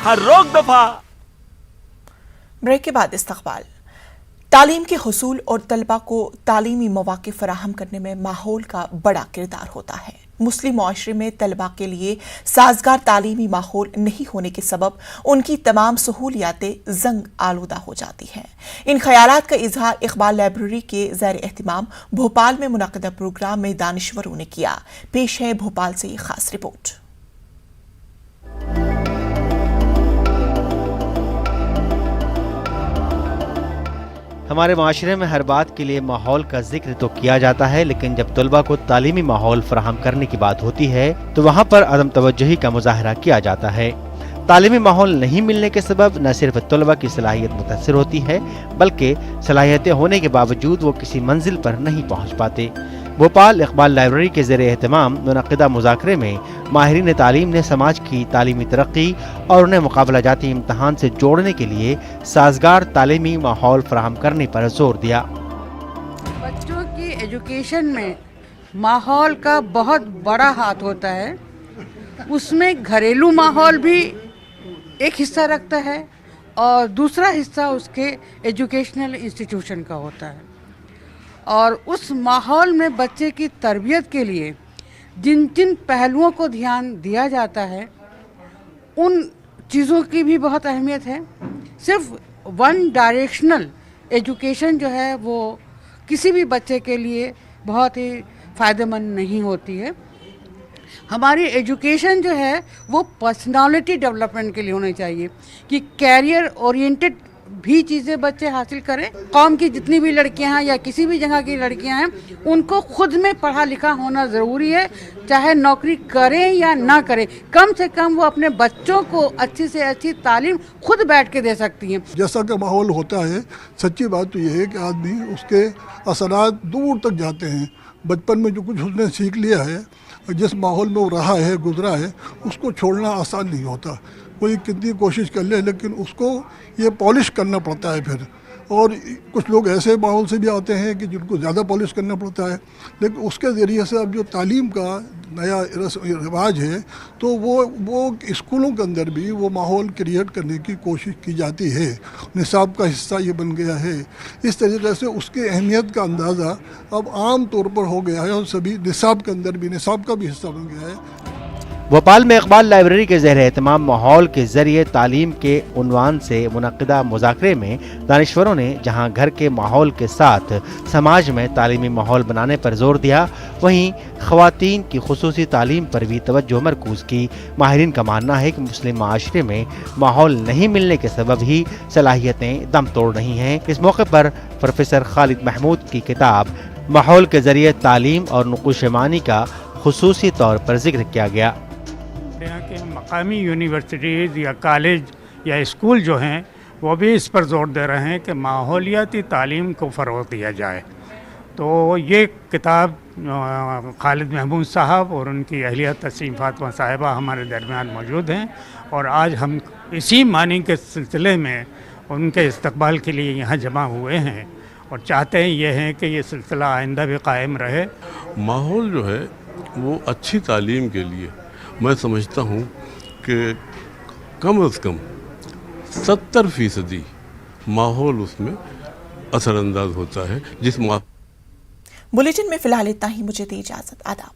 हर रोक दफा। ब्रेक के बाद इस्तकबाल। तालीम के हुसूल और तलबा को तालीमी मौक़े फराहम करने में माहौल का बड़ा किरदार होता है। मुस्लिम मुआशरे में तलबा के लिए साजगार तालीमी माहौल नहीं होने के सबब उनकी तमाम सहूलियातें जंग आलूदा हो जाती हैं। इन ख्यालात का इजहार इकबाल लाइब्रेरी के ज़ेर एहतिमाम भोपाल में मुनक़दा प्रोग्राम में दानिश्वरों ने किया। पेश है भोपाल से ये खास रिपोर्ट। हमारे माशरे में हर बात के लिए माहौल का जिक्र तो किया जाता है, लेकिन जब तलबा को तालीमी माहौल फराहम करने की बात होती है तो वहाँ पर अदम तवज्जुही का मुजाहरा किया जाता है। तालीमी माहौल नहीं मिलने के सबब न सिर्फ तलबा की सलाहियत मुतासर होती है, बल्कि सलाहियतें होने के बावजूद वो किसी मंजिल पर नहीं पहुँच पाते। भोपाल इकबाल लाइब्रेरी के ज़ेर एहतमाम मुनक़दा मुज़ाकरे में माहिरीन तालीम ने समाज की तालीमी तरक्की और उन्हें मुकाबला जाती इम्तहान से जोड़ने के लिए साजगार तालीमी माहौल फराहम करने पर जोर दिया। बच्चों की एजुकेशन में माहौल का बहुत बड़ा हाथ होता है। उसमें घरेलू माहौल भी एक हिस्सा रखता है और दूसरा हिस्सा उसके एजुकेशनल इंस्टीट्यूशन का होता है। और उस माहौल में बच्चे की तरबियत के लिए जिन जिन पहलुओं को ध्यान दिया जाता है उन चीज़ों की भी बहुत अहमियत है। सिर्फ वन डायरेक्शनल एजुकेशन जो है वो किसी भी बच्चे के लिए बहुत ही फ़ायदेमंद नहीं होती है। हमारी एजुकेशन जो है वो पर्सनालिटी डेवलपमेंट के लिए होनी चाहिए कि कैरियर ओरिएंटेड भी चीज़ें बच्चे हासिल करें। कौम की जितनी भी लड़कियां हैं या किसी भी जगह की लड़कियां हैं उनको खुद में पढ़ा लिखा होना ज़रूरी है, चाहे नौकरी करें या ना करें, कम से कम वो अपने बच्चों को अच्छी से अच्छी तालीम खुद बैठ के दे सकती हैं। जैसा का माहौल होता है, सच्ची बात तो ये है कि आदमी उसके असरात दूर तक जाते हैं। बचपन में जो कुछ उसने सीख लिया है और जिस माहौल में वो रहा है, गुजरा है, उसको छोड़ना आसान नहीं होता। कोई कितनी कोशिश कर ले लेकिन उसको ये पॉलिश करना पड़ता है फिर। और कुछ लोग ऐसे माहौल से भी आते हैं कि जिनको ज़्यादा पॉलिश करना पड़ता है, लेकिन उसके ज़रिए से अब जो तालीम का नया रिवाज है तो वो स्कूलों के अंदर भी वो माहौल क्रिएट करने की कोशिश की जाती है। निसाब का हिस्सा ये बन गया है। इस तरीके से उसकी अहमियत का अंदाज़ा अब आम तौर पर हो गया है और सभी निसाब के अंदर भी निसाब का भी हिस्सा बन गया है। भोपाल में इकबाल लाइब्रेरी के ज़ेर एहतमाम माहौल के ज़रिए तालीम के उन्वान से मुनक़दा मुज़ाकरे में दानिश्वरों ने जहां घर के माहौल के साथ समाज में तालीमी माहौल बनाने पर जोर दिया, वहीं ख़वातीन की खुसूसी तालीम पर भी तवज्जो मरकूज़ की। माहिरीन का मानना है कि मुस्लिम माशरे में माहौल नहीं मिलने के सबब ही सलाहियतें दम तोड़ रही हैं। इस मौके पर प्रोफेसर खालिद महमूद की किताब माहौल के ज़रिए तालीम और नुक़ूश-ए-मानी का खुसूसी तौर पर जिक्र किया गया। यहाँ के मकामी यूनिवर्सिटीज़ या कॉलेज या स्कूल जो हैं वो भी इस पर जोर दे रहे हैं कि माहौलियाती तालीम को फ़रोग़ दिया जाए। तो ये किताब खालिद महमूद साहब और उनकी अहलिया तस्लीम फातिमा साहिबा हमारे दरमियान मौजूद हैं और आज हम इसी मानी के सिलसिले में उनके इस्तकबाल के लिए यहाँ जमा हुए हैं और चाहते हैं ये हैं कि ये सिलसिला आइंदा भी कायम रहे। माहौल जो है वो अच्छी तालीम के लिए मैं समझता हूँ कि कम से कम 70% माहौल उसमें असरअंदाज होता है। जिस बुलेटिन में फिलहाल इतना ही। मुझे दी इजाज़त। आदाब।